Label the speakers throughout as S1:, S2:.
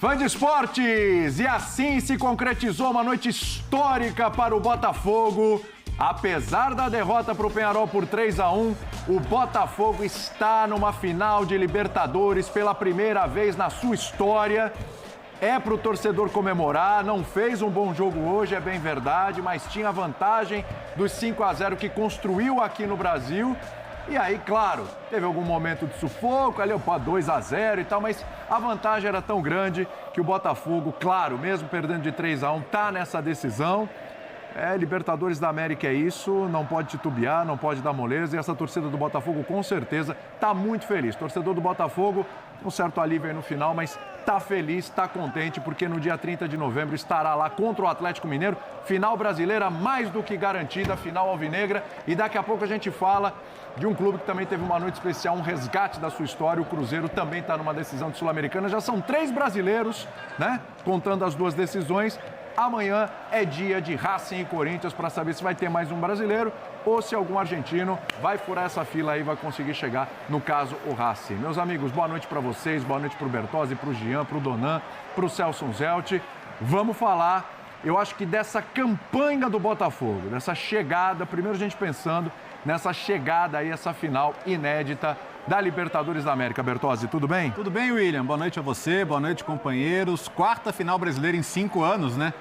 S1: Fã de esportes! E assim se concretizou uma noite histórica para o Botafogo. Apesar da derrota para o Peñarol por 3-1, o Botafogo está numa final de Libertadores pela primeira vez na sua história. É para o torcedor comemorar, não fez um bom jogo hoje, é bem verdade, mas tinha vantagem dos 5-0 que construiu aqui no Brasil. E aí, claro, teve algum momento de sufoco, ali, 2-0 e tal, mas a vantagem era tão grande que o Botafogo, claro, mesmo perdendo de 3-1, tá nessa decisão. Libertadores da América é isso, não pode titubear, não pode dar moleza, e essa torcida do Botafogo com certeza tá muito feliz. Torcedor do Botafogo, um certo alívio aí no final, mas tá feliz, tá contente, porque no dia 30 de novembro estará lá contra o Atlético Mineiro, final brasileira mais do que garantida, final alvinegra, e daqui a pouco a gente fala de um clube que também teve uma noite especial, um resgate da sua história. O Cruzeiro também está numa decisão de Sul-Americana, já são 3 brasileiros, né, contando as 2 decisões. Amanhã é dia de Racing e Corinthians para saber se vai ter mais um brasileiro ou se algum argentino vai furar essa fila aí e vai conseguir chegar, no caso, o Racing. Meus amigos, boa noite para vocês, boa noite para o Bertozzi, para o Jean, para o Donan, para o Celso Zelt. Vamos falar, eu acho que dessa campanha do Botafogo, dessa chegada, primeiro a gente pensando nessa chegada aí, essa final inédita da Libertadores da América. Bertozzi, tudo bem?
S2: Tudo bem, William. Boa noite a você, boa noite, companheiros. 4ª final brasileira em 5 anos, né?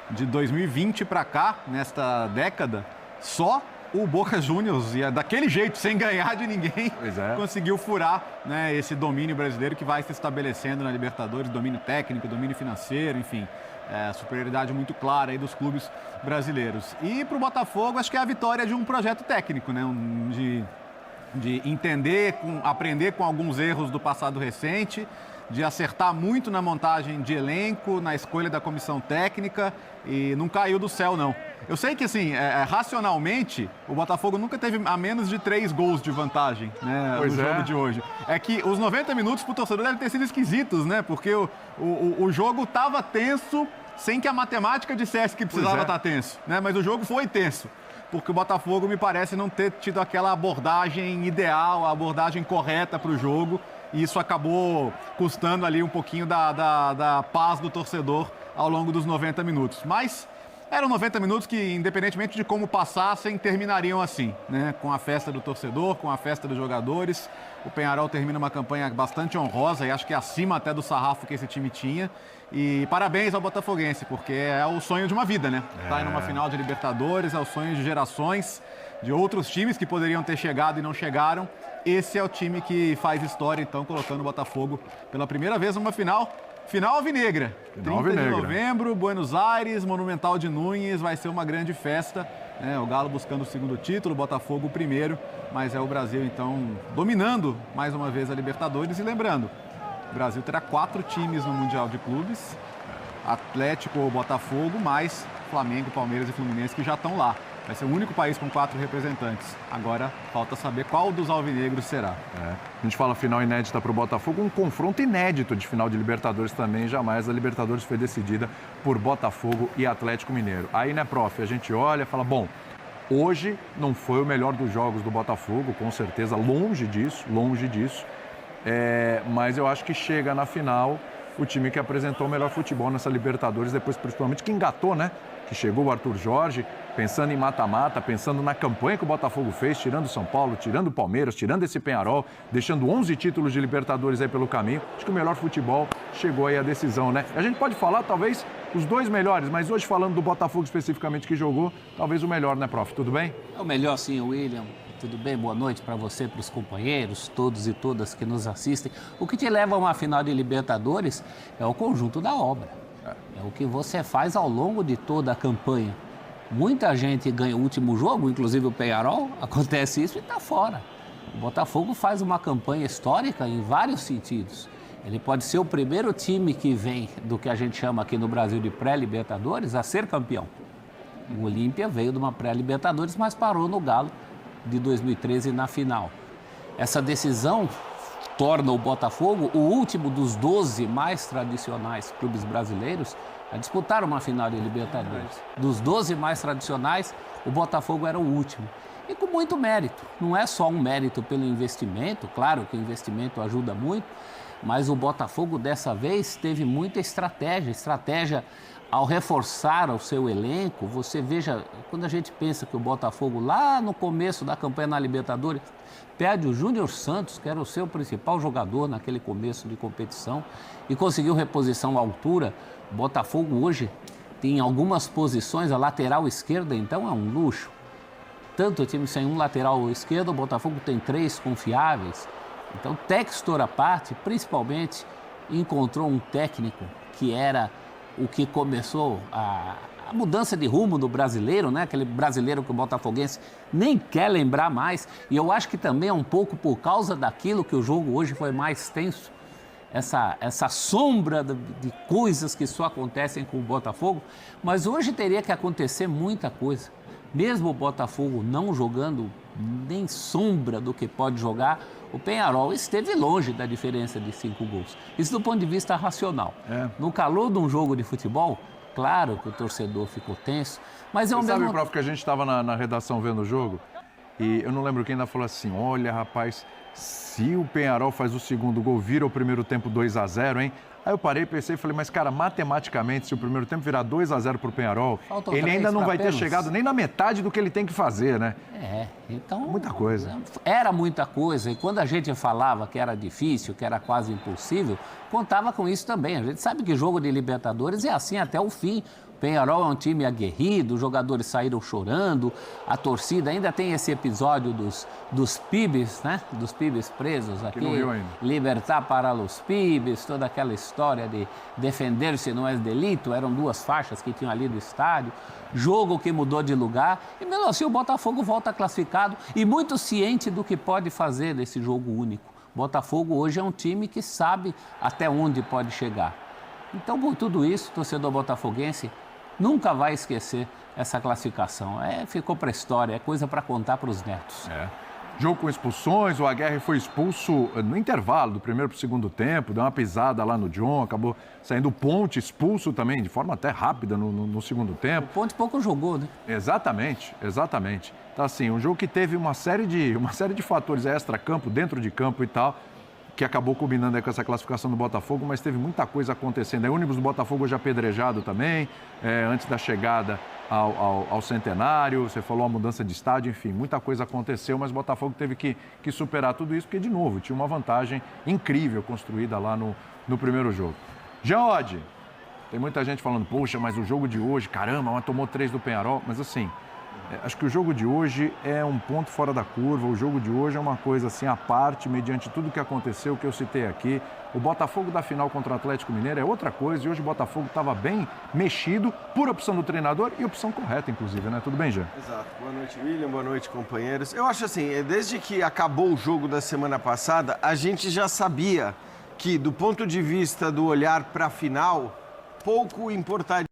S2: De 2020 para cá, nesta década, só o Boca Juniors, e daquele jeito, sem ganhar de ninguém, conseguiu furar, né, esse domínio brasileiro que vai se estabelecendo na Libertadores, domínio técnico, domínio financeiro, enfim, superioridade muito clara aí dos clubes brasileiros. E para o Botafogo, acho que é a vitória de um projeto técnico, né, de entender, aprender com alguns erros do passado recente, de acertar muito na montagem de elenco, na escolha da comissão técnica, e não caiu do céu, não. Eu sei que, assim, racionalmente, o Botafogo nunca teve a menos de 3 gols de vantagem, né, no jogo de hoje. É que os 90 minutos pro torcedor devem ter sido esquisitos, né, porque o jogo estava tenso sem que a matemática dissesse que precisava estar tenso, né, mas o jogo foi tenso. Porque o Botafogo me parece não ter tido aquela abordagem ideal, a abordagem correta para o jogo, e isso acabou custando ali um pouquinho da paz do torcedor ao longo dos 90 minutos. Mas eram 90 minutos que, independentemente de como passassem, terminariam assim, né? Com a festa do torcedor, com a festa dos jogadores. O Peñarol termina uma campanha bastante honrosa e acho que acima até do sarrafo que esse time tinha. E parabéns ao botafoguense, porque é o sonho de uma vida, né? Tá em uma final de Libertadores, é o sonho de gerações, de outros times que poderiam ter chegado e não chegaram. Esse é o time que faz história, então, colocando o Botafogo pela primeira vez numa final alvinegra. 30 de novembro, Buenos Aires, Monumental de Núñez, vai ser uma grande festa, né? O Galo buscando o 2º título, o Botafogo o 1º, mas é o Brasil, então, dominando mais uma vez a Libertadores. E lembrando, o Brasil terá 4 times no Mundial de Clubes, Atlético ou Botafogo, mais Flamengo, Palmeiras e Fluminense que já estão lá. Vai ser o único país com 4 representantes. Agora, falta saber qual dos alvinegros será.
S1: A gente fala final inédita para o Botafogo, um confronto inédito de final de Libertadores também. Jamais a Libertadores foi decidida por Botafogo e Atlético Mineiro. Aí, né, prof, a gente olha e fala, bom, hoje não foi o melhor dos jogos do Botafogo, com certeza, longe disso. Mas eu acho que chega na final o time que apresentou o melhor futebol nessa Libertadores, depois principalmente que engatou, né? Que chegou o Arthur Jorge, pensando em mata-mata, pensando na campanha que o Botafogo fez, tirando o São Paulo, tirando o Palmeiras, tirando esse Peñarol, deixando 11 títulos de Libertadores aí pelo caminho. Acho que o melhor futebol chegou aí à decisão, né? A gente pode falar, talvez, os 2 melhores, mas hoje falando do Botafogo especificamente que jogou, talvez o melhor, né, prof? Tudo bem?
S3: É o melhor, sim, William. Tudo bem? Boa noite para você, para os companheiros, todos e todas que nos assistem. O que te leva a uma final de Libertadores é o conjunto da obra. É o que você faz ao longo de toda a campanha. Muita gente ganha o último jogo, inclusive o Peñarol, acontece isso e está fora. O Botafogo faz uma campanha histórica em vários sentidos. Ele pode ser o primeiro time que vem do que a gente chama aqui no Brasil de pré-Libertadores a ser campeão. O Olímpia veio de uma pré-Libertadores, mas parou no Galo de 2013 na final. Essa decisão torna o Botafogo o último dos 12 mais tradicionais clubes brasileiros a disputar uma final de Libertadores. Dos 12 mais tradicionais, o Botafogo era o último. E com muito mérito. Não é só um mérito pelo investimento, claro que o investimento ajuda muito, Mas o Botafogo, dessa vez, teve muita estratégia ao reforçar o seu elenco. Você veja, quando a gente pensa que o Botafogo, lá no começo da campanha na Libertadores, perde o Júnior Santos, que era o seu principal jogador naquele começo de competição, e conseguiu reposição à altura. O Botafogo hoje tem algumas posições, a lateral esquerda, então, é um luxo. Tanto o time sem um lateral esquerdo, o Botafogo tem 3 confiáveis. Então, Textor à parte, principalmente, encontrou um técnico que era o que começou a mudança de rumo do brasileiro, né? Aquele brasileiro que o botafoguense nem quer lembrar mais. E eu acho que também é um pouco por causa daquilo que o jogo hoje foi mais tenso. Essa sombra de coisas que só acontecem com o Botafogo. Mas hoje teria que acontecer muita coisa. Mesmo o Botafogo não jogando nem sombra do que pode jogar, o Peñarol esteve longe da diferença de 5 gols. Isso do ponto de vista racional. No calor de um jogo de futebol, claro que o torcedor ficou tenso, mas é um
S1: Você
S3: mesmo...
S1: sabe, prof, que a gente estava na redação vendo o jogo e eu não lembro quem ainda falou assim, olha, rapaz, se o Peñarol faz o segundo gol, vira o primeiro tempo 2-0, hein? Aí eu parei, pensei e falei, mas cara, matematicamente, se o primeiro tempo virar 2-0 para o Peñarol, ele ainda não vai ter chegado nem na metade do que ele tem que fazer, né?
S3: Então...
S1: Muita coisa.
S3: Era muita coisa, e quando a gente falava que era difícil, que era quase impossível, contava com isso também. A gente sabe que jogo de Libertadores é assim até o fim. O Peñarol é um time aguerrido, os jogadores saíram chorando, a torcida ainda tem esse episódio dos pibes, né? Dos pibes presos aqui.
S1: Que não viu ainda.
S3: Libertar para os pibes, toda aquela história de defender-se não é delito, eram 2 faixas que tinham ali do estádio. Jogo que mudou de lugar e mesmo assim o Botafogo volta classificado e muito ciente do que pode fazer desse jogo único. O Botafogo hoje é um time que sabe até onde pode chegar. Então, por tudo isso, o torcedor botafoguense nunca vai esquecer essa classificação. Ficou para a história, é coisa para contar para os netos.
S1: Jogo com expulsões, o Aguirre foi expulso no intervalo do primeiro para o segundo tempo, deu uma pisada lá no John, acabou saindo o Ponte expulso também, de forma até rápida no segundo tempo.
S3: O Ponte pouco jogou, né?
S1: Exatamente. Então, assim, um jogo que teve uma série de fatores extra-campo, dentro de campo e tal, que acabou combinando aí com essa classificação do Botafogo, mas teve muita coisa acontecendo. O ônibus do Botafogo hoje apedrejado também, antes da chegada ao centenário, você falou a mudança de estádio, enfim, muita coisa aconteceu, mas o Botafogo teve que superar tudo isso, porque, de novo, tinha uma vantagem incrível construída lá no primeiro jogo. Jean Oddi, tem muita gente falando, poxa, mas o jogo de hoje, caramba, mas tomou 3 do Peñarol, mas assim... Acho que o jogo de hoje é um ponto fora da curva, o jogo de hoje é uma coisa assim à parte, mediante tudo que aconteceu, que eu citei aqui. O Botafogo da final contra o Atlético Mineiro é outra coisa e hoje o Botafogo estava bem mexido, por opção do treinador e opção correta, inclusive, né? Tudo bem, Jean?
S4: Exato. Boa noite, William. Boa noite, companheiros. Eu acho assim, desde que acabou o jogo da semana passada, a gente já sabia que, do ponto de vista do olhar para a final, pouco importaria